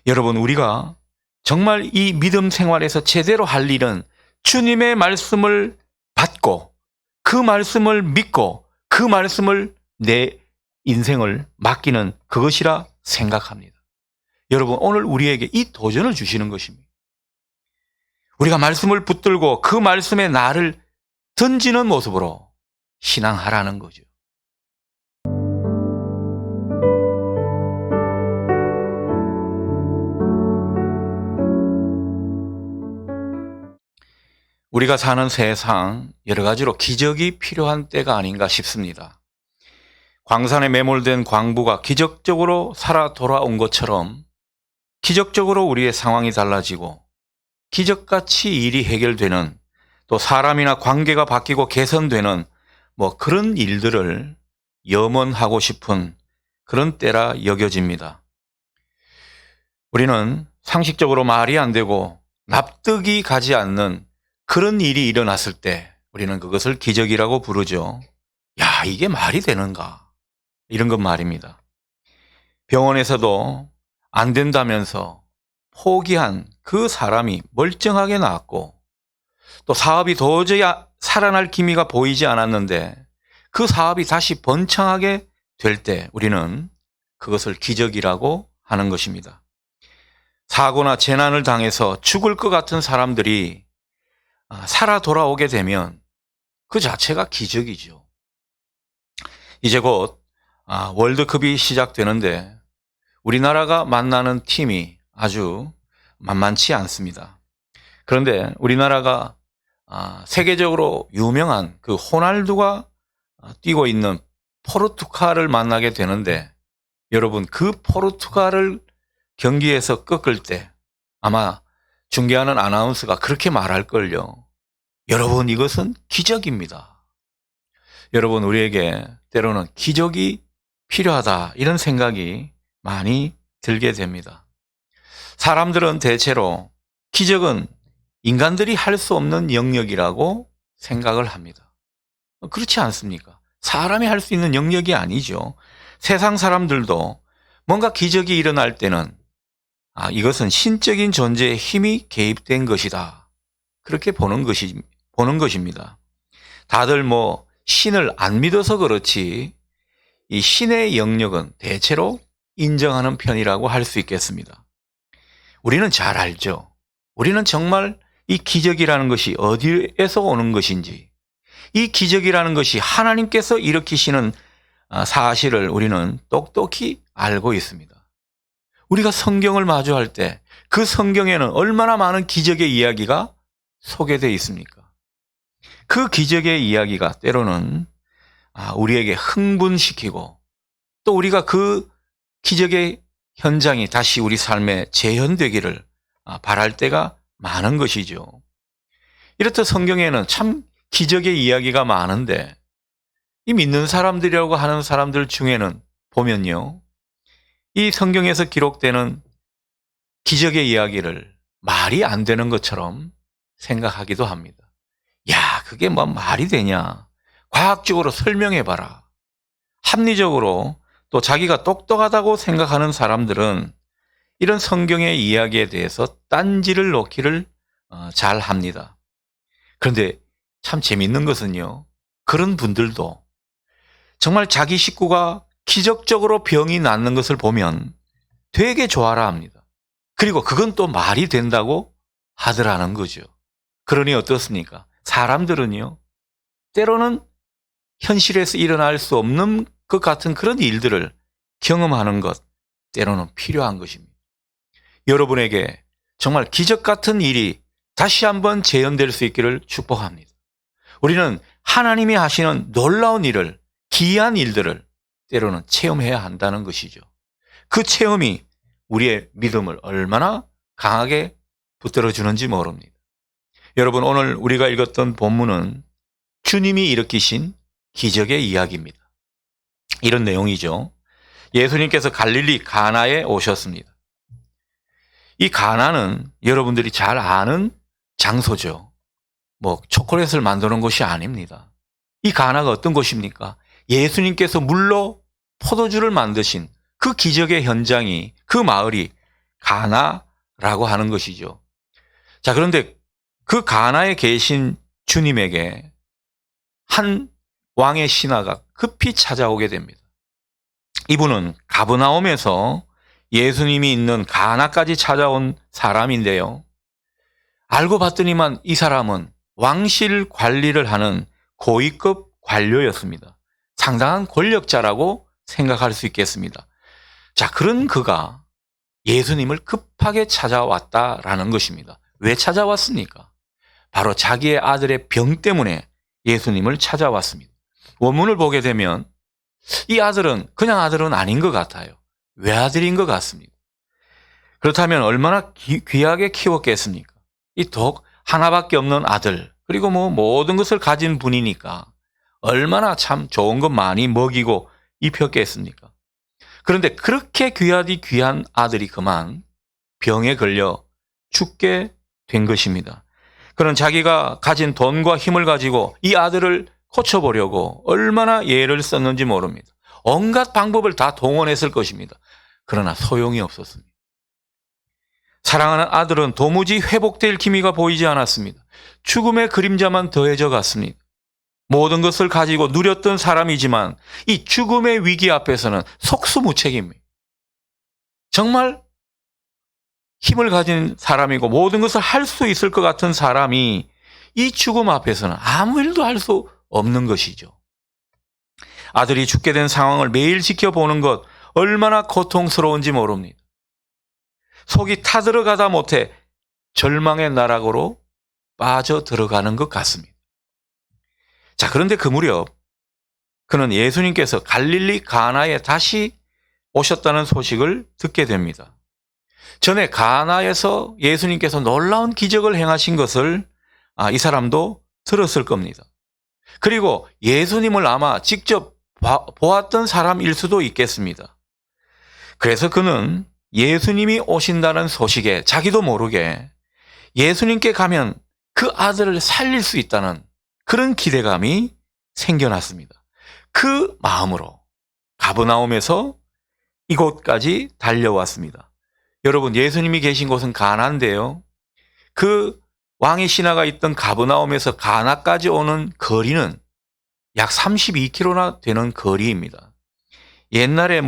여러분, 우리가 정말 이 믿음 생활에서 제대로 할 일은 주님의 말씀을 받고 그 말씀을 믿고 그 말씀을 내 인생을 맡기는 그것이라 생각합니다. 여러분, 오늘 우리에게 이 도전을 주시는 것입니다. 우리가 말씀을 붙들고 그 말씀에 나를 던지는 모습으로 신앙하라는 거죠. 우리가 사는 세상 여러 가지로 기적이 필요한 때가 아닌가 싶습니다. 광산에 매몰된 광부가 기적적으로 살아 돌아온 것처럼 기적적으로 우리의 상황이 달라지고 기적같이 일이 해결되는, 또 사람이나 관계가 바뀌고 개선되는 그런 일들을 염원하고 싶은 그런 때라 여겨집니다. 우리는 상식적으로 말이 안 되고 납득이 가지 않는 그런 일이 일어났을 때 우리는 그것을 기적이라고 부르죠. 야, 이게 말이 되는가? 이런 건 말입니다. 병원에서도 안 된다면서 포기한 그 사람이 멀쩡하게 나았고, 또 사업이 도저히 살아날 기미가 보이지 않았는데 그 사업이 다시 번창하게 될 때 우리는 그것을 기적이라고 하는 것입니다. 사고나 재난을 당해서 죽을 것 같은 사람들이 살아 돌아오게 되면 그 자체가 기적이죠. 이제 곧 월드컵이 시작되는데 우리나라가 만나는 팀이 아주 만만치 않습니다. 그런데 우리나라가 세계적으로 유명한 그 호날두가 뛰고 있는 포르투갈을 만나게 되는데, 여러분, 그 포르투갈을 경기에서 꺾을 때 아마 중계하는 아나운서가 그렇게 말할걸요. 여러분, 이것은 기적입니다. 여러분, 우리에게 때로는 기적이 필요하다, 이런 생각이 많이 들게 됩니다. 사람들은 대체로 기적은 인간들이 할 수 없는 영역이라고 생각을 합니다. 그렇지 않습니까? 사람이 할 수 있는 영역이 아니죠. 세상 사람들도 뭔가 기적이 일어날 때는 이것은 신적인 존재의 힘이 개입된 것이다, 그렇게 보는 것입니다. 다들 신을 안 믿어서 그렇지 이 신의 영역은 대체로 인정하는 편이라고 할 수 있겠습니다. 우리는 잘 알죠. 우리는 정말 이 기적이라는 것이 어디에서 오는 것인지, 이 기적이라는 것이 하나님께서 일으키시는 사실을 우리는 똑똑히 알고 있습니다. 우리가 성경을 마주할 때 그 성경에는 얼마나 많은 기적의 이야기가 소개되어 있습니까? 그 기적의 이야기가 때로는 우리에게 흥분시키고, 또 우리가 그 기적의 현장이 다시 우리 삶에 재현되기를 바랄 때가 많은 것이죠. 이렇듯 성경에는 참 기적의 이야기가 많은데, 이 믿는 사람들이라고 하는 사람들 중에는 보면요, 이 성경에서 기록되는 기적의 이야기를 말이 안 되는 것처럼 생각하기도 합니다. 야, 그게 말이 되냐? 과학적으로 설명해봐라. 합리적으로 또 자기가 똑똑하다고 생각하는 사람들은 이런 성경의 이야기에 대해서 딴지를 놓기를 잘 합니다. 그런데 참 재밌는 것은요, 그런 분들도 정말 자기 식구가 기적적으로 병이 낫는 것을 보면 되게 좋아라 합니다. 그리고 그건 또 말이 된다고 하더라는 거죠. 그러니 어떻습니까? 사람들은요, 때로는 현실에서 일어날 수 없는 것 같은 그런 일들을 경험하는 것, 때로는 필요한 것입니다. 여러분에게 정말 기적 같은 일이 다시 한번 재현될 수 있기를 축복합니다. 우리는 하나님이 하시는 놀라운 일을, 기이한 일들을 때로는 체험해야 한다는 것이죠. 그 체험이 우리의 믿음을 얼마나 강하게 붙들어주는지 모릅니다. 여러분, 오늘 우리가 읽었던 본문은 주님이 일으키신 기적의 이야기입니다. 이런 내용이죠. 예수님께서 갈릴리 가나에 오셨습니다. 이 가나는 여러분들이 잘 아는 장소죠. 초콜릿을 만드는 곳이 아닙니다. 이 가나가 어떤 곳입니까? 예수님께서 물로 포도주를 만드신 그 기적의 현장이, 그 마을이 가나라고 하는 것이죠. 자, 그런데 그 가나에 계신 주님에게 한 왕의 신하가 급히 찾아오게 됩니다. 이분은 가브나움에서 예수님이 있는 가나까지 찾아온 사람인데요. 알고 봤더니만 이 사람은 왕실 관리를 하는 고위급 관료였습니다. 상당한 권력자라고 생각할 수 있겠습니다. 자, 그런 그가 예수님을 급하게 찾아왔다라는 것입니다. 왜 찾아왔습니까? 바로 자기의 아들의 병 때문에 예수님을 찾아왔습니다. 원문을 보게 되면 이 아들은 그냥 아들은 아닌 것 같아요. 외아들인 것 같습니다. 그렇다면 얼마나 귀하게 키웠겠습니까? 이 독 하나밖에 없는 아들, 그리고 모든 것을 가진 분이니까 얼마나 참 좋은 것 많이 먹이고 입혔겠습니까? 그런데 그렇게 귀하디 귀한 아들이 그만 병에 걸려 죽게 된 것입니다. 그는 자기가 가진 돈과 힘을 가지고 이 아들을 고쳐보려고 얼마나 예를 썼는지 모릅니다. 온갖 방법을 다 동원했을 것입니다. 그러나 소용이 없었습니다. 사랑하는 아들은 도무지 회복될 기미가 보이지 않았습니다. 죽음의 그림자만 더해져 갔습니다. 모든 것을 가지고 누렸던 사람이지만 이 죽음의 위기 앞에서는 속수무책입니다. 정말 힘을 가진 사람이고 모든 것을 할 수 있을 것 같은 사람이 이 죽음 앞에서는 아무 일도 할 수 없는 것이죠. 아들이 죽게 된 상황을 매일 지켜보는 것 얼마나 고통스러운지 모릅니다. 속이 타들어가다 못해 절망의 나락으로 빠져들어가는 것 같습니다. 자, 그런데 그 무렵 그는 예수님께서 갈릴리 가나에 다시 오셨다는 소식을 듣게 됩니다. 전에 가나에서 예수님께서 놀라운 기적을 행하신 것을 이 사람도 들었을 겁니다. 그리고 예수님을 아마 직접 보았던 사람일 수도 있겠습니다. 그래서 그는 예수님이 오신다는 소식에 자기도 모르게 예수님께 가면 그 아들을 살릴 수 있다는 그런 기대감이 생겨났습니다. 그 마음으로 가브나움에서 이곳까지 달려왔습니다. 여러분, 예수님이 계신 곳은 가나인데요. 그 왕의 신하가 있던 가브나움에서 가나까지 오는 거리는 약 32km나 되는 거리입니다. 옛날에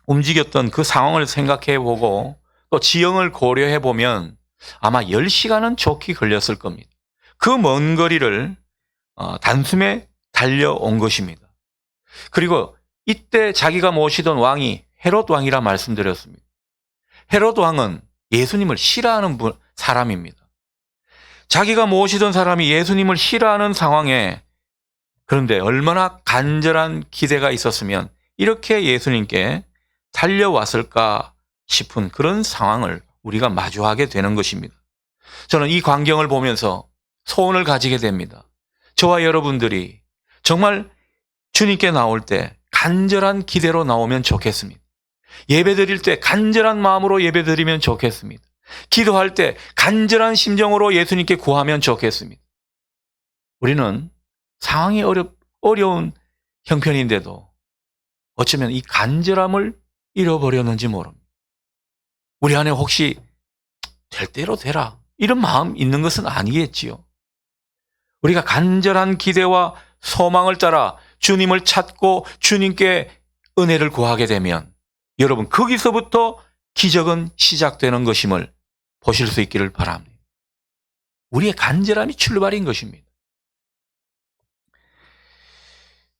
움직였던 그 상황을 생각해 보고 또 지형을 고려해 보면 아마 10시간은 좋게 걸렸을 겁니다. 그 먼 거리를 단숨에 달려온 것입니다. 그리고 이때 자기가 모시던 왕이 헤롯 왕이라 말씀드렸습니다. 헤롯 왕은 예수님을 싫어하는 사람입니다. 자기가 모시던 사람이 예수님을 싫어하는 상황에 그런데 얼마나 간절한 기대가 있었으면 이렇게 예수님께 달려왔을까 싶은 그런 상황을 우리가 마주하게 되는 것입니다. 저는 이 광경을 보면서 소원을 가지게 됩니다. 저와 여러분들이 정말 주님께 나올 때 간절한 기대로 나오면 좋겠습니다. 예배 드릴 때 간절한 마음으로 예배 드리면 좋겠습니다. 기도할 때 간절한 심정으로 예수님께 구하면 좋겠습니다. 우리는 상황이 어려운 형편인데도 어쩌면 이 간절함을 잃어버렸는지 모릅니다. 우리 안에 혹시 될 대로 되라 이런 마음 있는 것은 아니겠지요. 우리가 간절한 기대와 소망을 따라 주님을 찾고 주님께 은혜를 구하게 되면 여러분 거기서부터 기적은 시작되는 것임을 보실 수 있기를 바랍니다. 우리의 간절함이 출발인 것입니다.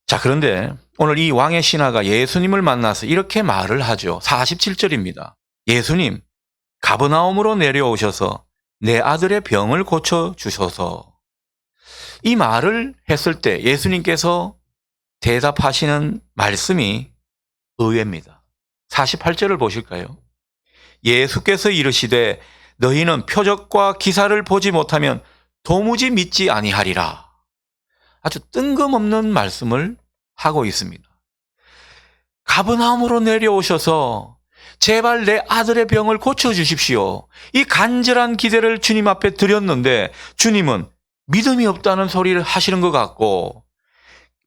자, 그런데 오늘 이 왕의 신하가 예수님을 만나서 이렇게 말을 하죠. 47절입니다. 예수님, 가버나움으로 내려오셔서 내 아들의 병을 고쳐주소서. 이 말을 했을 때 예수님께서 대답하시는 말씀이 의외입니다. 48절을 보실까요? 예수께서 이르시되 너희는 표적과 기사를 보지 못하면 도무지 믿지 아니하리라. 아주 뜬금없는 말씀을 하고 있습니다. 가버나움으로 내려오셔서 제발 내 아들의 병을 고쳐주십시오. 이 간절한 기대를 주님 앞에 드렸는데 주님은 믿음이 없다는 소리를 하시는 것 같고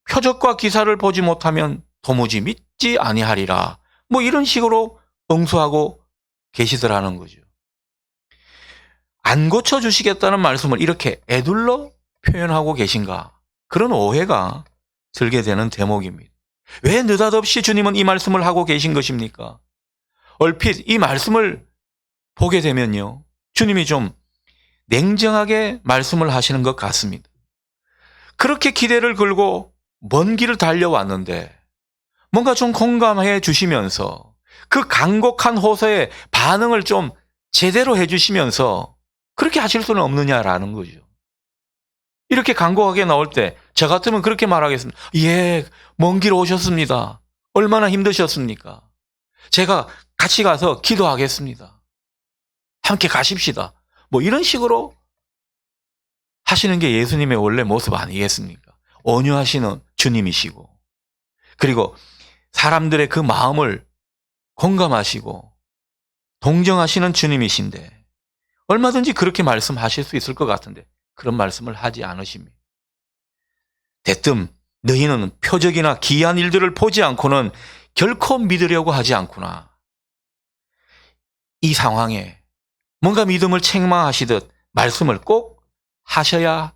표적과 기사를 보지 못하면 도무지 믿지 아니하리라. 이런 식으로 응수하고 계시더라는 거죠. 안 고쳐주시겠다는 말씀을 이렇게 애둘러 표현하고 계신가? 그런 오해가 들게 되는 대목입니다. 왜 느닷없이 주님은 이 말씀을 하고 계신 것입니까? 얼핏 이 말씀을 보게 되면요, 주님이 좀 냉정하게 말씀을 하시는 것 같습니다. 그렇게 기대를 걸고 먼 길을 달려왔는데 뭔가 좀 공감해 주시면서 그 간곡한 호소에 반응을 좀 제대로 해 주시면서 그렇게 하실 수는 없느냐라는 거죠. 이렇게 간곡하게 나올 때 저 같으면 그렇게 말하겠습니다. 예, 먼 길 오셨습니다. 얼마나 힘드셨습니까? 제가 같이 가서 기도하겠습니다. 함께 가십시다. 뭐 이런 식으로 하시는 게 예수님의 원래 모습 아니겠습니까? 온유하시는 주님이시고, 그리고 사람들의 그 마음을 공감하시고 동정하시는 주님이신데 얼마든지 그렇게 말씀하실 수 있을 것 같은데 그런 말씀을 하지 않으십니다. 대뜸 너희는 표적이나 기이한 일들을 보지 않고는 결코 믿으려고 하지 않구나. 이 상황에 뭔가 믿음을 책망하시듯 말씀을 꼭 하셔야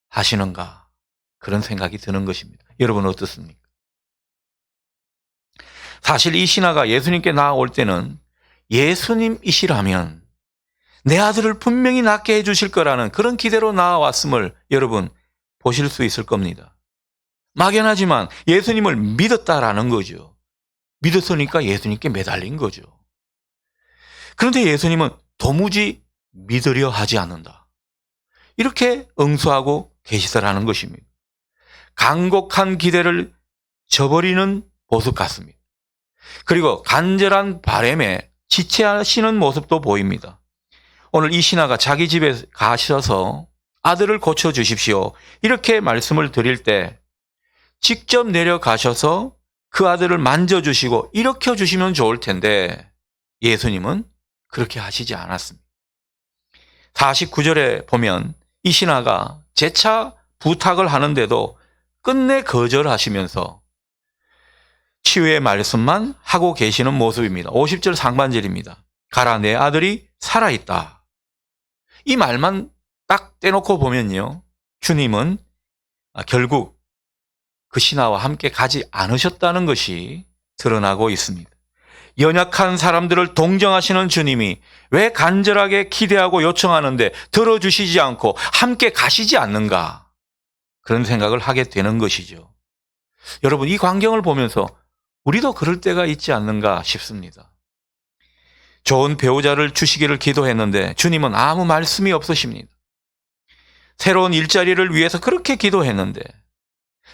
하시는가, 그런 생각이 드는 것입니다. 여러분 어떻습니까? 사실 이 신하가 예수님께 나아올 때는 예수님이시라면 내 아들을 분명히 낫게 해주실 거라는 그런 기대로 나아왔음을 여러분 보실 수 있을 겁니다. 막연하지만 예수님을 믿었다라는 거죠. 믿었으니까 예수님께 매달린 거죠. 그런데 예수님은 도무지 믿으려 하지 않는다, 이렇게 응수하고 계시더라는 것입니다. 간곡한 기대를 저버리는 모습 같습니다. 그리고 간절한 바람에 지체하시는 모습도 보입니다. 오늘 이 신하가 자기 집에 가셔서 아들을 고쳐주십시오, 이렇게 말씀을 드릴 때 직접 내려가셔서 그 아들을 만져주시고 일으켜주시면 좋을 텐데 예수님은 그렇게 하시지 않았습니다. 49절에 보면 이 신하가 재차 부탁을 하는데도 끝내 거절하시면서 치유의 말씀만 하고 계시는 모습입니다. 50절 상반절입니다. 가라, 내 아들이 살아있다. 이 말만 딱 떼놓고 보면요, 주님은 결국 그 신하와 함께 가지 않으셨다는 것이 드러나고 있습니다. 연약한 사람들을 동정하시는 주님이 왜 간절하게 기대하고 요청하는데 들어주시지 않고 함께 가시지 않는가, 그런 생각을 하게 되는 것이죠. 여러분, 이 광경을 보면서 우리도 그럴 때가 있지 않는가 싶습니다. 좋은 배우자를 주시기를 기도했는데 주님은 아무 말씀이 없으십니다. 새로운 일자리를 위해서 그렇게 기도했는데,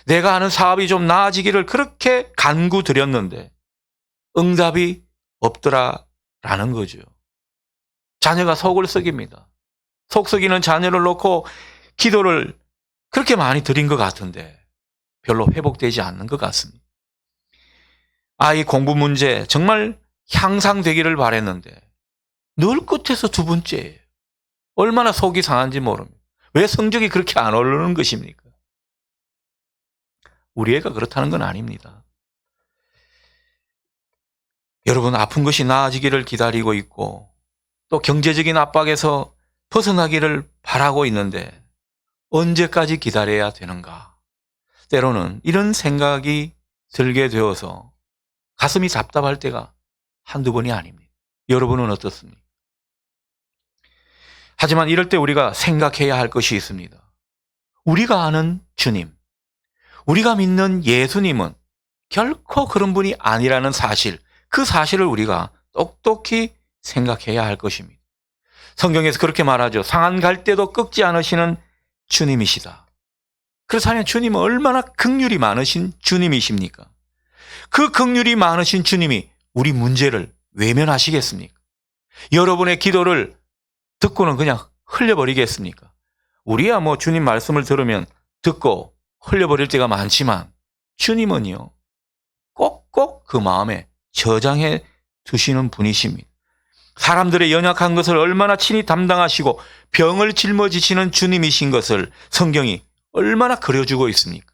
내가 하는 사업이 좀 나아지기를 그렇게 간구드렸는데 응답이 없더라라는 거죠. 자녀가 속을 썩입니다. 속 썩이는 자녀를 놓고 기도를 그렇게 많이 드린 것 같은데 별로 회복되지 않는 것 같습니다. 아이 공부 문제 정말 향상되기를 바랬는데 늘 끝에서 두 번째예요. 얼마나 속이 상한지 모릅니다. 왜 성적이 그렇게 안 오르는 것입니까? 우리 애가 그렇다는 건 아닙니다. 여러분, 아픈 것이 나아지기를 기다리고 있고 또 경제적인 압박에서 벗어나기를 바라고 있는데 언제까지 기다려야 되는가? 때로는 이런 생각이 들게 되어서 가슴이 답답할 때가 한두 번이 아닙니다. 여러분은 어떻습니까? 하지만 이럴 때 우리가 생각해야 할 것이 있습니다. 우리가 아는 주님, 우리가 믿는 예수님은 결코 그런 분이 아니라는 사실, 그 사실을 우리가 똑똑히 생각해야 할 것입니다. 성경에서 그렇게 말하죠. 상한 갈 때도 꺾지 않으시는 주님이시다. 그렇다면 주님은 얼마나 긍휼이 많으신 주님이십니까? 그 긍휼이 많으신 주님이 우리 문제를 외면하시겠습니까? 여러분의 기도를 듣고는 그냥 흘려버리겠습니까? 우리야 뭐 주님 말씀을 들으면 듣고 흘려버릴 때가 많지만 주님은요, 꼭꼭 그 마음에 저장해 두시는 분이십니다. 사람들의 연약한 것을 얼마나 친히 담당하시고 병을 짊어지시는 주님이신 것을 성경이 얼마나 그려주고 있습니까?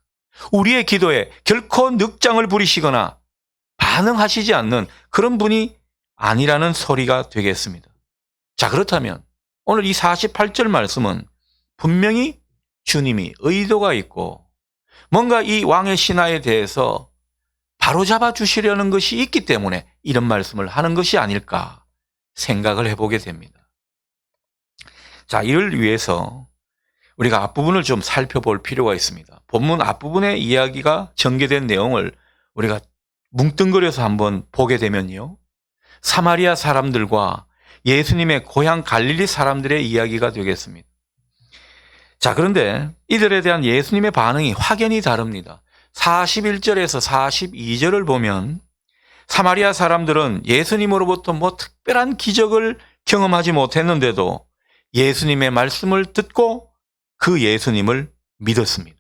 우리의 기도에 결코 늑장을 부리시거나 반응하시지 않는 그런 분이 아니라는 소리가 되겠습니다. 자, 그렇다면 오늘 이 48절 말씀은 분명히 주님이 의도가 있고 뭔가 이 왕의 신하에 대해서 바로잡아 주시려는 것이 있기 때문에 이런 말씀을 하는 것이 아닐까 생각을 해보게 됩니다. 자, 이를 위해서 우리가 앞부분을 좀 살펴볼 필요가 있습니다. 본문 앞부분의 이야기가 전개된 내용을 우리가 뭉뚱그려서 한번 보게 되면요, 사마리아 사람들과 예수님의 고향 갈릴리 사람들의 이야기가 되겠습니다. 자, 그런데 이들에 대한 예수님의 반응이 확연히 다릅니다. 41절에서 42절을 보면 사마리아 사람들은 예수님으로부터 뭐 특별한 기적을 경험하지 못했는데도 예수님의 말씀을 듣고 그 예수님을 믿었습니다.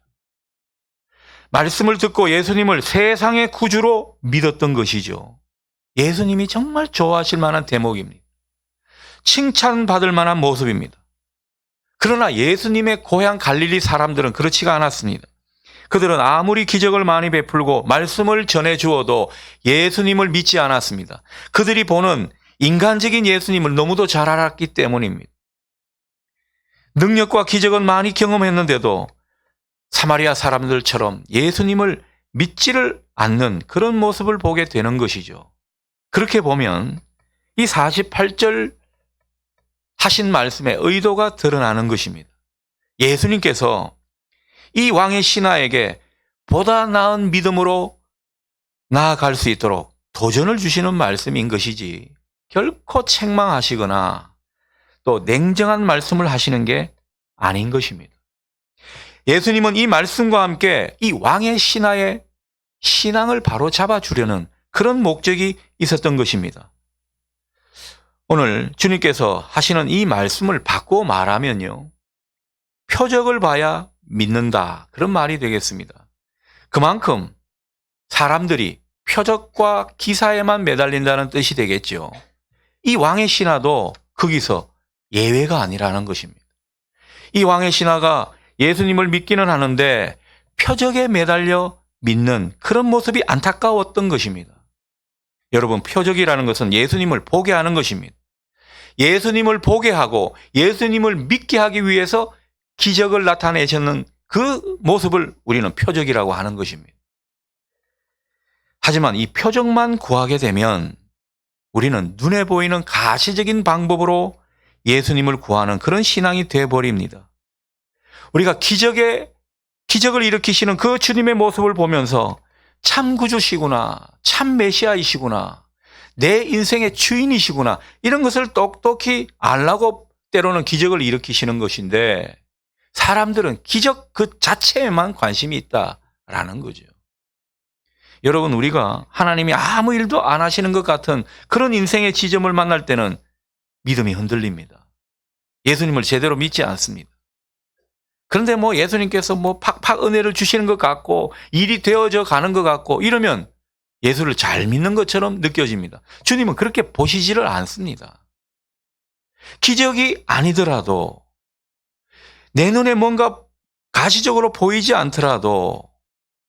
말씀을 듣고 예수님을 세상의 구주로 믿었던 것이죠. 예수님이 정말 좋아하실 만한 대목입니다. 칭찬받을 만한 모습입니다. 그러나 예수님의 고향 갈릴리 사람들은 그렇지가 않았습니다. 그들은 아무리 기적을 많이 베풀고 말씀을 전해 주어도 예수님을 믿지 않았습니다. 그들이 보는 인간적인 예수님을 너무도 잘 알았기 때문입니다. 능력과 기적은 많이 경험했는데도 사마리아 사람들처럼 예수님을 믿지를 않는 그런 모습을 보게 되는 것이죠. 그렇게 보면 이 48절 하신 말씀의 의도가 드러나는 것입니다. 예수님께서 이 왕의 신하에게 보다 나은 믿음으로 나아갈 수 있도록 도전을 주시는 말씀인 것이지 결코 책망하시거나 또 냉정한 말씀을 하시는 게 아닌 것입니다. 예수님은 이 말씀과 함께 이 왕의 신하의 신앙을 바로 잡아주려는 그런 목적이 있었던 것입니다. 오늘 주님께서 하시는 이 말씀을 바꾸어 말하면요, 표적을 봐야 믿는다, 그런 말이 되겠습니다. 그만큼 사람들이 표적과 기사에만 매달린다는 뜻이 되겠죠. 이 왕의 신하도 거기서 예외가 아니라는 것입니다. 이 왕의 신하가 예수님을 믿기는 하는데 표적에 매달려 믿는 그런 모습이 안타까웠던 것입니다. 여러분, 표적이라는 것은 예수님을 보게 하는 것입니다. 예수님을 보게 하고 예수님을 믿게 하기 위해서 기적을 나타내셨는 그 모습을 우리는 표적이라고 하는 것입니다. 하지만 이 표적만 구하게 되면 우리는 눈에 보이는 가시적인 방법으로 예수님을 구하는 그런 신앙이 되어버립니다. 우리가 기적을 일으키시는 그 주님의 모습을 보면서 참 구주시구나, 참 메시아이시구나, 내 인생의 주인이시구나, 이런 것을 똑똑히 알라고 때로는 기적을 일으키시는 것인데 사람들은 기적 그 자체에만 관심이 있다라는 거죠. 여러분, 우리가 하나님이 아무 일도 안 하시는 것 같은 그런 인생의 지점을 만날 때는 믿음이 흔들립니다. 예수님을 제대로 믿지 않습니다. 그런데 예수님께서 팍팍 은혜를 주시는 것 같고 일이 되어져 가는 것 같고 이러면 예수를 잘 믿는 것처럼 느껴집니다. 주님은 그렇게 보시지를 않습니다. 기적이 아니더라도 내 눈에 뭔가 가시적으로 보이지 않더라도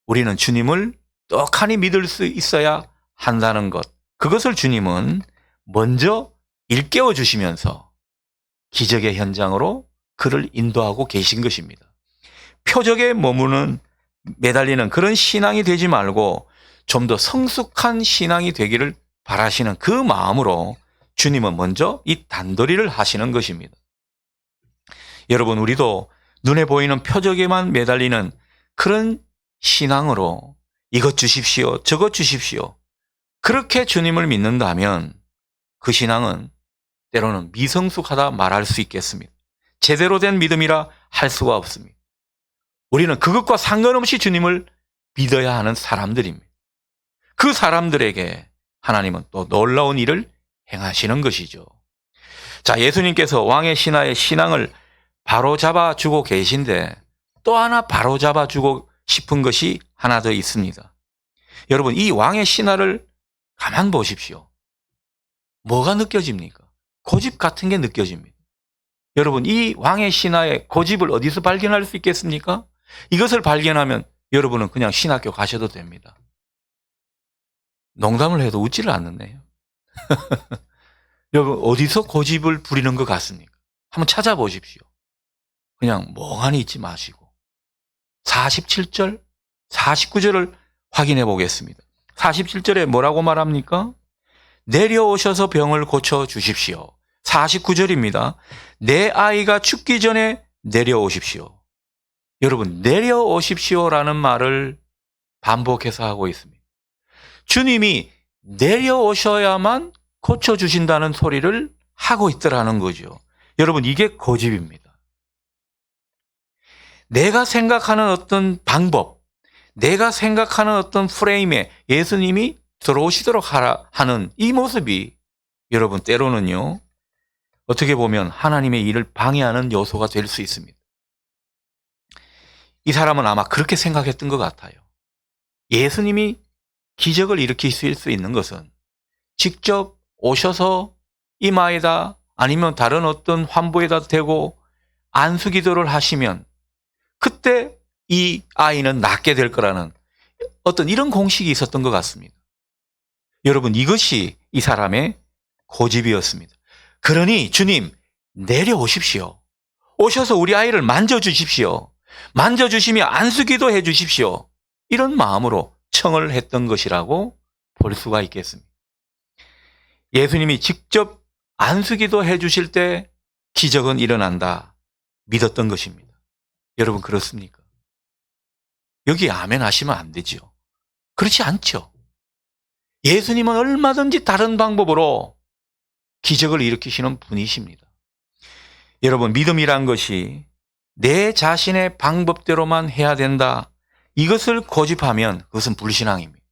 우리는 주님을 떡하니 믿을 수 있어야 한다는 것, 그것을 주님은 먼저 일깨워 주시면서 기적의 현장으로 그를 인도하고 계신 것입니다. 표적에 매달리는 그런 신앙이 되지 말고 좀 더 성숙한 신앙이 되기를 바라시는 그 마음으로 주님은 먼저 이 단도리를 하시는 것입니다. 여러분, 우리도 눈에 보이는 표적에만 매달리는 그런 신앙으로 이것 주십시오, 저것 주십시오, 그렇게 주님을 믿는다면 그 신앙은 때로는 미성숙하다 말할 수 있겠습니다. 제대로 된 믿음이라 할 수가 없습니다. 우리는 그것과 상관없이 주님을 믿어야 하는 사람들입니다. 그 사람들에게 하나님은 또 놀라운 일을 행하시는 것이죠. 자, 예수님께서 왕의 신하의 신앙을 바로잡아 주고 계신데 또 하나 바로잡아 주고 싶은 것이 하나 더 있습니다. 여러분, 이 왕의 신하를 가만 보십시오. 뭐가 느껴집니까? 고집 같은 게 느껴집니다. 여러분, 이 왕의 신하의 고집을 어디서 발견할 수 있겠습니까? 이것을 발견하면 여러분은 그냥 신학교 가셔도 됩니다. 농담을 해도 웃지를 않는데요. 여러분, 어디서 고집을 부리는 것 같습니까? 한번 찾아보십시오. 그냥 멍하니 있지 마시고. 47절, 49절을 확인해 보겠습니다. 47절에 뭐라고 말합니까? 내려오셔서 병을 고쳐 주십시오. 49절입니다. 내 아이가 죽기 전에 내려오십시오. 여러분, 내려오십시오라는 말을 반복해서 하고 있습니다. 주님이 내려오셔야만 고쳐주신다는 소리를 하고 있더라는 거죠. 여러분, 이게 고집입니다. 내가 생각하는 어떤 방법, 내가 생각하는 어떤 프레임에 예수님이 들어오시도록 하는 이 모습이 여러분, 때로는요, 어떻게 보면 하나님의 일을 방해하는 요소가 될 수 있습니다. 이 사람은 아마 그렇게 생각했던 것 같아요. 예수님이 기적을 일으키실 수 있는 것은 직접 오셔서 이마에다 아니면 다른 어떤 환부에다 대고 안수기도를 하시면 그때 이 아이는 낫게 될 거라는 어떤 이런 공식이 있었던 것 같습니다. 여러분, 이것이 이 사람의 고집이었습니다. 그러니 주님, 내려오십시오. 오셔서 우리 아이를 만져주십시오. 만져주시며 안수기도 해주십시오. 이런 마음으로 청을 했던 것이라고 볼 수가 있겠습니다. 예수님이 직접 안수기도 해주실 때 기적은 일어난다 믿었던 것입니다. 여러분, 그렇습니까? 여기 아멘 하시면 안 되죠. 그렇지 않죠. 예수님은 얼마든지 다른 방법으로 기적을 일으키시는 분이십니다. 여러분, 믿음이란 것이 내 자신의 방법대로만 해야 된다, 이것을 고집하면 그것은 불신앙입니다.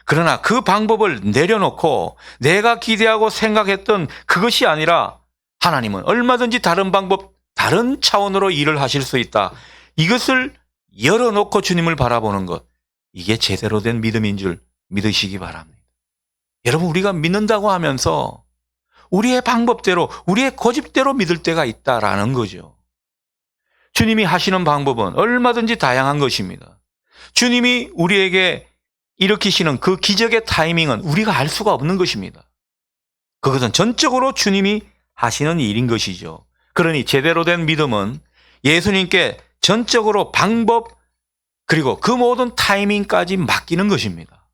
그러나 그 방법을 내려놓고 내가 기대하고 생각했던 그것이 아니라 하나님은 얼마든지 다른 방법, 다른 차원으로 일을 하실 수 있다, 이것을 열어놓고 주님을 바라보는 것, 이게 제대로 된 믿음인 줄 믿으시기 바랍니다. 여러분, 우리가 믿는다고 하면서 우리의 방법대로, 우리의 고집대로 믿을 때가 있다라는 거죠. 주님이 하시는 방법은 얼마든지 다양한 것입니다. 주님이 우리에게 일으키시는 그 기적의 타이밍은 우리가 알 수가 없는 것입니다. 그것은 전적으로 주님이 하시는 일인 것이죠. 그러니 제대로 된 믿음은 예수님께 전적으로 방법 그리고 그 모든 타이밍까지 맡기는 것입니다.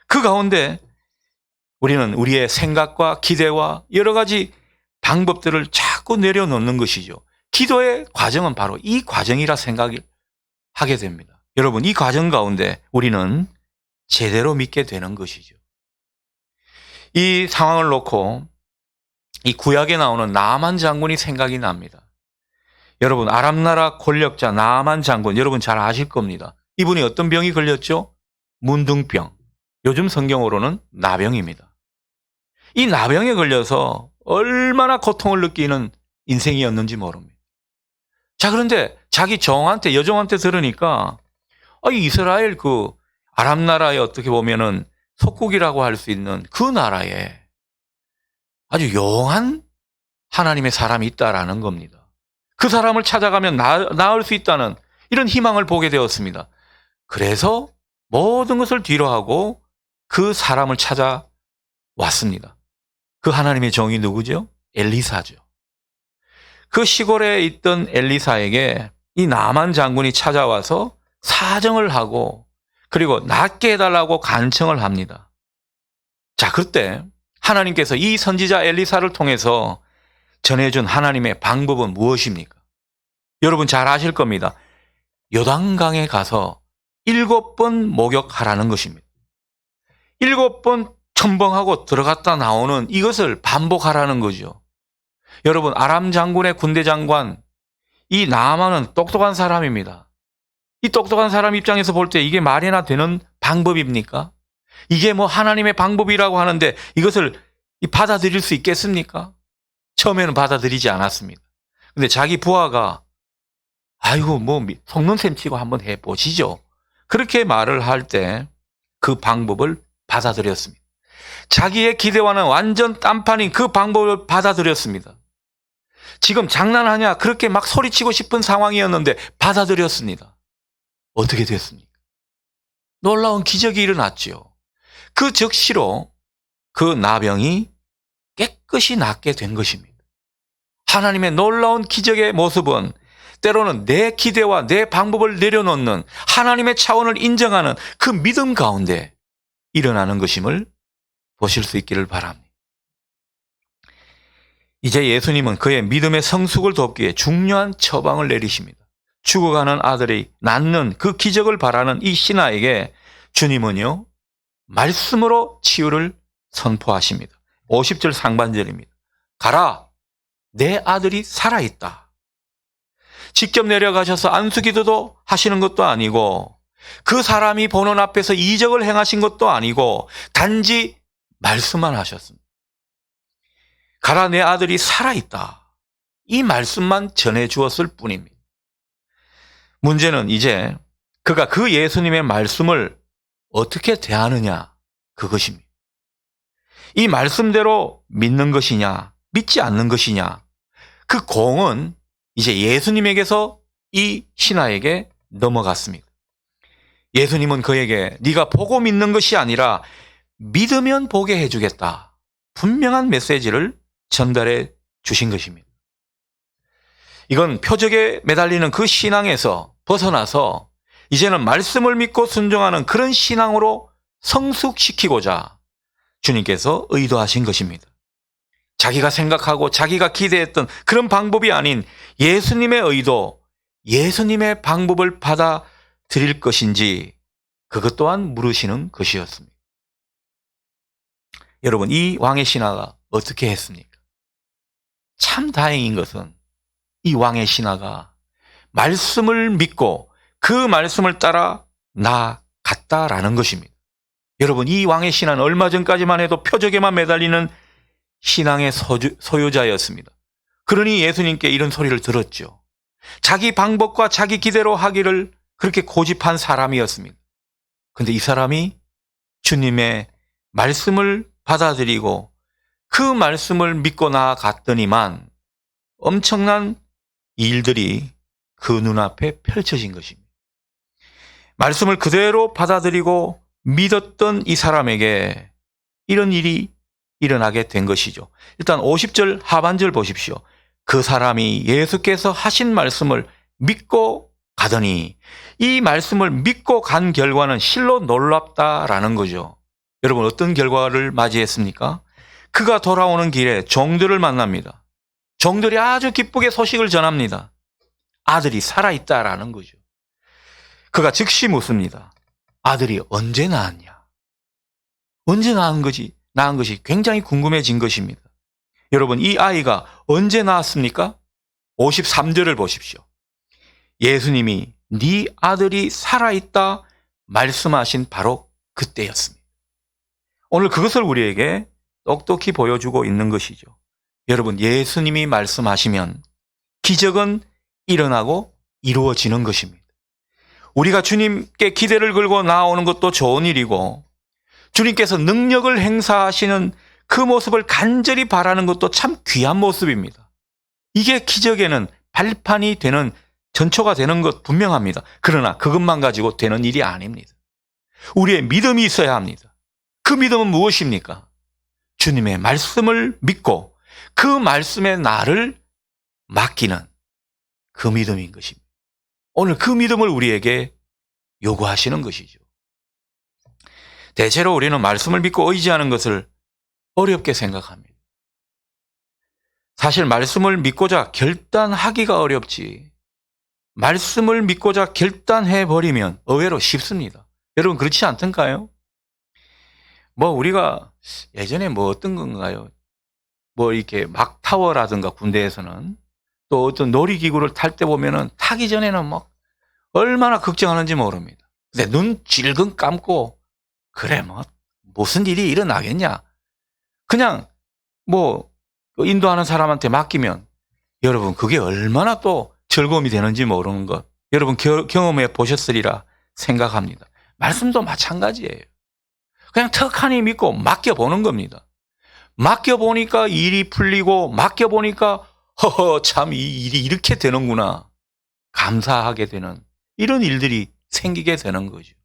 그 가운데 우리는 우리의 생각과 기대와 여러 가지 방법들을 자꾸 내려놓는 것이죠. 기도의 과정은 바로 이 과정이라 생각을 하게 됩니다. 여러분, 이 과정 가운데 우리는 제대로 믿게 되는 것이죠. 이 상황을 놓고 이 구약에 나오는 나아만 장군이 생각이 납니다. 여러분, 아람나라 권력자 나아만 장군, 여러분 잘 아실 겁니다. 이분이 어떤 병이 걸렸죠? 문둥병. 요즘 성경으로는 나병입니다. 이 나병에 걸려서 얼마나 고통을 느끼는 인생이었는지 모릅니다. 자, 그런데 자기 정한테, 여종한테 들으니까 이 이스라엘 그 아람 나라에 어떻게 보면은 속국이라고 할 수 있는 그 나라에 아주 용한 하나님의 사람이 있다라는 겁니다. 그 사람을 찾아가면 나을 수 있다는 이런 희망을 보게 되었습니다. 그래서 모든 것을 뒤로하고 그 사람을 찾아왔습니다. 그 하나님의 종이 누구죠? 엘리사죠. 그 시골에 있던 엘리사에게 이 나만 장군이 찾아와서 사정을 하고 그리고 낫게 해달라고 간청을 합니다. 자, 그때 하나님께서 이 선지자 엘리사를 통해서 전해준 하나님의 방법은 무엇입니까? 여러분 잘 아실 겁니다. 요단강에 가서 7번 목욕하라는 것입니다. 7번 첨벙하고 들어갔다 나오는 이것을 반복하라는 거죠. 여러분, 아람 장군의 군대 장관, 이 나아만은 똑똑한 사람입니다. 이 똑똑한 사람 입장에서 볼 때 이게 말이나 되는 방법입니까? 이게 뭐 하나님의 방법이라고 하는데 이것을 받아들일 수 있겠습니까? 처음에는 받아들이지 않았습니다. 근데 자기 부하가 아이고 뭐 속는 셈 치고 한번 해보시죠. 그렇게 말을 할 때 그 방법을 받아들였습니다. 자기의 기대와는 완전 딴판인 그 방법을 받아들였습니다. 지금 장난하냐 그렇게 막 소리치고 싶은 상황이었는데 받아들였습니다. 어떻게 됐습니까? 놀라운 기적이 일어났죠. 그 즉시로 그 나병이 깨끗이 낫게 된 것입니다. 하나님의 놀라운 기적의 모습은 때로는 내 기대와 내 방법을 내려놓는 하나님의 차원을 인정하는 그 믿음 가운데 일어나는 것임을 보실 수 있기를 바랍니다. 이제 예수님은 그의 믿음의 성숙을 돕기 위해 중요한 처방을 내리십니다. 죽어가는 아들이 낫는 그 기적을 바라는 이 신하에게 주님은요, 말씀으로 치유를 선포하십니다. 50절 상반절입니다. 가라, 내 아들이 살아있다. 직접 내려가셔서 안수기도도 하시는 것도 아니고 그 사람이 보는 앞에서 이적을 행하신 것도 아니고 단지 말씀만 하셨습니다. 가라, 내 아들이 살아있다. 이 말씀만 전해주었을 뿐입니다. 문제는 이제 그가 그 예수님의 말씀을 어떻게 대하느냐, 그것입니다. 이 말씀대로 믿는 것이냐, 믿지 않는 것이냐, 그 공은 이제 예수님에게서 이 신하에게 넘어갔습니다. 예수님은 그에게 네가 보고 믿는 것이 아니라 믿으면 보게 해주겠다. 분명한 메시지를 전달해 주신 것입니다. 이건 표적에 매달리는 그 신앙에서 벗어나서 이제는 말씀을 믿고 순종하는 그런 신앙으로 성숙시키고자 주님께서 의도하신 것입니다. 자기가 생각하고 자기가 기대했던 그런 방법이 아닌 예수님의 의도, 예수님의 방법을 받아들일 것인지 그것 또한 물으시는 것이었습니다. 여러분, 이 왕의 신하가 어떻게 했습니까? 참 다행인 것은 이 왕의 신하가 말씀을 믿고 그 말씀을 따라 나아갔다라는 것입니다. 여러분, 이 왕의 신하는 얼마 전까지만 해도 표적에만 매달리는 신앙의 소유자였습니다. 그러니 예수님께 이런 소리를 들었죠. 자기 방법과 자기 기대로 하기를 그렇게 고집한 사람이었습니다. 그런데 이 사람이 주님의 말씀을 받아들이고 그 말씀을 믿고 나아갔더니만 엄청난 일들이 그 눈앞에 펼쳐진 것입니다. 말씀을 그대로 받아들이고 믿었던 이 사람에게 이런 일이 일어나게 된 것이죠. 일단 50절 하반절 보십시오. 그 사람이 예수께서 하신 말씀을 믿고 가더니, 이 말씀을 믿고 간 결과는 실로 놀랍다라는 거죠. 여러분, 어떤 결과를 맞이했습니까? 그가 돌아오는 길에 종들을 만납니다. 종들이 아주 기쁘게 소식을 전합니다. 아들이 살아있다라는 거죠. 그가 즉시 묻습니다. 아들이 언제 낳았냐? 언제 낳은 것이 굉장히 궁금해진 것입니다. 여러분, 이 아이가 언제 낳았습니까? 53절을 보십시오. 예수님이 네 아들이 살아있다 말씀하신 바로 그때였습니다. 오늘 그것을 우리에게 똑똑히 보여주고 있는 것이죠. 여러분, 예수님이 말씀하시면 기적은 일어나고 이루어지는 것입니다. 우리가 주님께 기대를 걸고 나아오는 것도 좋은 일이고, 주님께서 능력을 행사하시는 그 모습을 간절히 바라는 것도 참 귀한 모습입니다. 이게 기적에는 발판이 되는, 전초가 되는 것 분명합니다. 그러나 그것만 가지고 되는 일이 아닙니다. 우리의 믿음이 있어야 합니다. 그 믿음은 무엇입니까? 주님의 말씀을 믿고 그 말씀에 나를 맡기는 그 믿음인 것입니다. 오늘 그 믿음을 우리에게 요구하시는 것이죠. 대체로 우리는 말씀을 믿고 의지하는 것을 어렵게 생각합니다. 사실 말씀을 믿고자 결단하기가 어렵지, 말씀을 믿고자 결단해버리면 의외로 쉽습니다. 여러분, 그렇지 않던가요? 우리가 예전에 어떤 건가요? 이렇게 막타워라든가 군대에서는 또 어떤 놀이기구를 탈 때 보면은 타기 전에는 얼마나 걱정하는지 모릅니다. 근데 눈 질끈 감고 그래 무슨 일이 일어나겠냐, 그냥 인도하는 사람한테 맡기면 여러분 그게 얼마나 또 즐거움이 되는지 모르는 것, 여러분 경험해 보셨으리라 생각합니다. 말씀도 마찬가지예요. 그냥 턱하니 믿고 맡겨보는 겁니다. 맡겨보니까 일이 풀리고, 맡겨보니까 참 이 일이 이렇게 되는구나 감사하게 되는 이런 일들이 생기게 되는 거죠.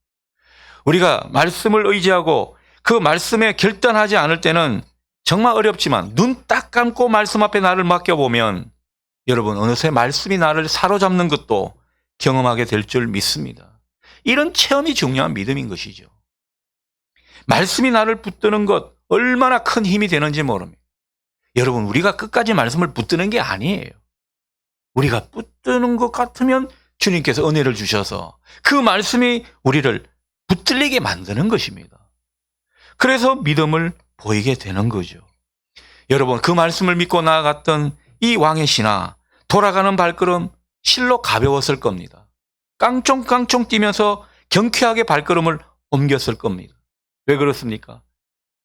우리가 말씀을 의지하고 그 말씀에 결단하지 않을 때는 정말 어렵지만 눈 딱 감고 말씀 앞에 나를 맡겨보면 여러분 어느새 말씀이 나를 사로잡는 것도 경험하게 될 줄 믿습니다. 이런 체험이 중요한 믿음인 것이죠. 말씀이 나를 붙드는 것 얼마나 큰 힘이 되는지 모릅니다. 여러분 우리가 끝까지 말씀을 붙드는 게 아니에요. 우리가 붙드는 것 같으면 주님께서 은혜를 주셔서 그 말씀이 우리를 붙들리게 만드는 것입니다. 그래서 믿음을 보이게 되는 거죠. 여러분 그 말씀을 믿고 나아갔던 이 왕의 신하 돌아가는 발걸음 실로 가벼웠을 겁니다. 깡총깡총 뛰면서 경쾌하게 발걸음을 옮겼을 겁니다. 왜 그렇습니까?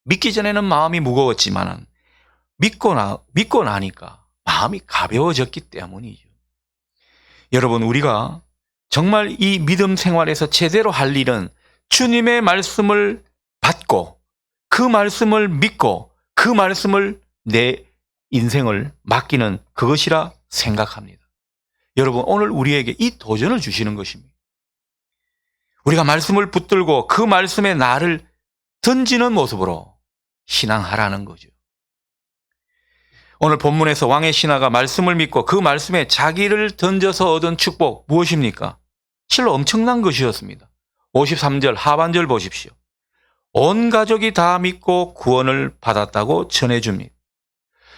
믿기 전에는 마음이 무거웠지만 믿고 나니까 마음이 가벼워졌기 때문이죠. 여러분 우리가 정말 이 믿음 생활에서 제대로 할 일은 주님의 말씀을 받고 그 말씀을 믿고 그 말씀을 내 인생을 맡기는 그것이라 생각합니다. 여러분 오늘 우리에게 이 도전을 주시는 것입니다. 우리가 말씀을 붙들고 그 말씀에 나를 던지는 모습으로 신앙하라는 거죠. 오늘 본문에서 왕의 신하가 말씀을 믿고 그 말씀에 자기를 던져서 얻은 축복 무엇입니까? 실로 엄청난 것이었습니다. 53절 하반절 보십시오. 온 가족이 다 믿고 구원을 받았다고 전해줍니다.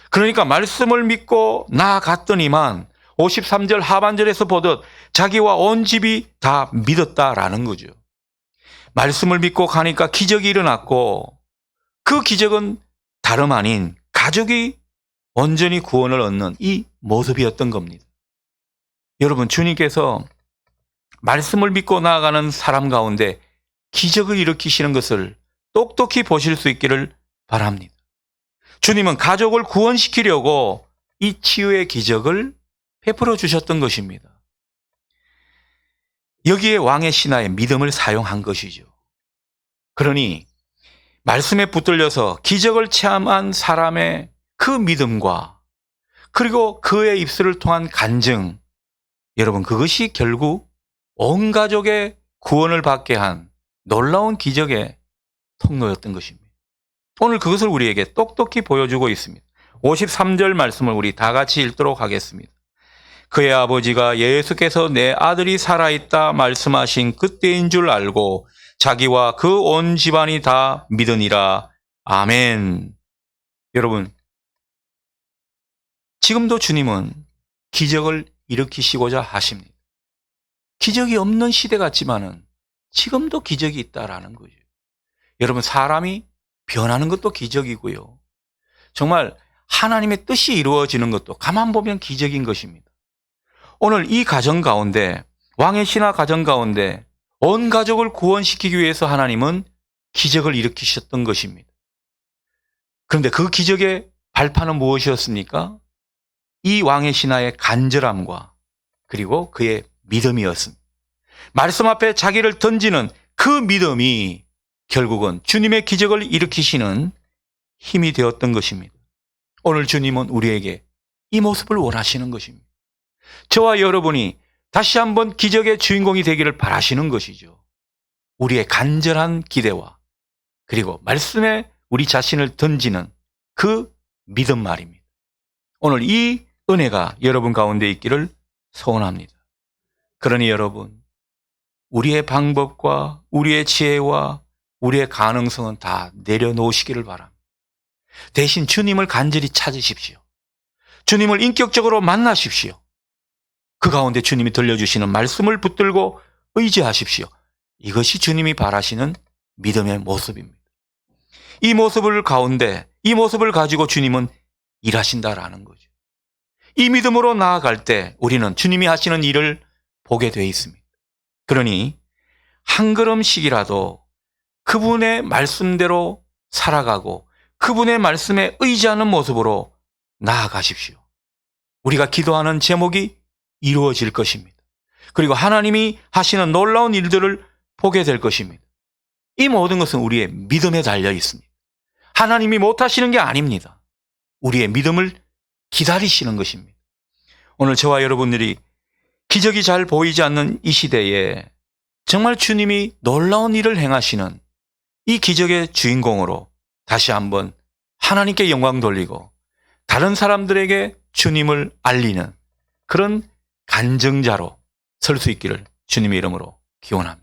그러니까 말씀을 믿고 나아갔더니만 53절 하반절에서 보듯 자기와 온 집이 다 믿었다라는 거죠. 말씀을 믿고 가니까 기적이 일어났고 그 기적은 다름 아닌 가족이 온전히 구원을 얻는 이 모습이었던 겁니다. 여러분 주님께서 말씀을 믿고 나아가는 사람 가운데 기적을 일으키시는 것을 똑똑히 보실 수 있기를 바랍니다. 주님은 가족을 구원시키려고 이 치유의 기적을 베풀어 주셨던 것입니다. 여기에 왕의 신하의 믿음을 사용한 것이죠. 그러니 말씀에 붙들려서 기적을 체험한 사람의 그 믿음과 그리고 그의 입술을 통한 간증, 여러분 그것이 결국 온 가족의 구원을 받게 한 놀라운 기적의 통로였던 것입니다. 오늘 그것을 우리에게 똑똑히 보여주고 있습니다. 53절 말씀을 우리 다 같이 읽도록 하겠습니다. 그의 아버지가 예수께서 내 아들이 살아있다 말씀하신 그때인 줄 알고 자기와 그 온 집안이 다 믿으니라. 아멘. 여러분 지금도 주님은 기적을 일으키시고자 하십니다. 기적이 없는 시대 같지만은 지금도 기적이 있다라는 거죠. 여러분 사람이 변하는 것도 기적이고요. 정말 하나님의 뜻이 이루어지는 것도 가만 보면 기적인 것입니다. 오늘 이 가정 가운데 왕의 신하 가정 가운데 온 가족을 구원시키기 위해서 하나님은 기적을 일으키셨던 것입니다. 그런데 그 기적의 발판은 무엇이었습니까? 이 왕의 신하의 간절함과 그리고 그의 믿음이었습니다. 말씀 앞에 자기를 던지는 그 믿음이 결국은 주님의 기적을 일으키시는 힘이 되었던 것입니다. 오늘 주님은 우리에게 이 모습을 원하시는 것입니다. 저와 여러분이 다시 한번 기적의 주인공이 되기를 바라시는 것이죠. 우리의 간절한 기대와 그리고 말씀에 우리 자신을 던지는 그 믿음 말입니다. 오늘 이 은혜가 여러분 가운데 있기를 소원합니다. 그러니 여러분, 우리의 방법과 우리의 지혜와 우리의 가능성은 다 내려놓으시기를 바랍니다. 대신 주님을 간절히 찾으십시오. 주님을 인격적으로 만나십시오. 그 가운데 주님이 들려주시는 말씀을 붙들고 의지하십시오. 이것이 주님이 바라시는 믿음의 모습입니다. 이 모습을 가운데, 이 모습을 가지고 주님은 일하신다라는 거죠. 이 믿음으로 나아갈 때 우리는 주님이 하시는 일을 보게 되어 있습니다. 그러니 한 걸음씩이라도 그분의 말씀대로 살아가고 그분의 말씀에 의지하는 모습으로 나아가십시오. 우리가 기도하는 제목이 이루어질 것입니다. 그리고 하나님이 하시는 놀라운 일들을 보게 될 것입니다. 이 모든 것은 우리의 믿음에 달려 있습니다. 하나님이 못하시는 게 아닙니다. 우리의 믿음을 기다리시는 것입니다. 오늘 저와 여러분들이 기적이 잘 보이지 않는 이 시대에 정말 주님이 놀라운 일을 행하시는 이 기적의 주인공으로 다시 한번 하나님께 영광 돌리고 다른 사람들에게 주님을 알리는 그런 간증자로 설 수 있기를 주님의 이름으로 기원합니다.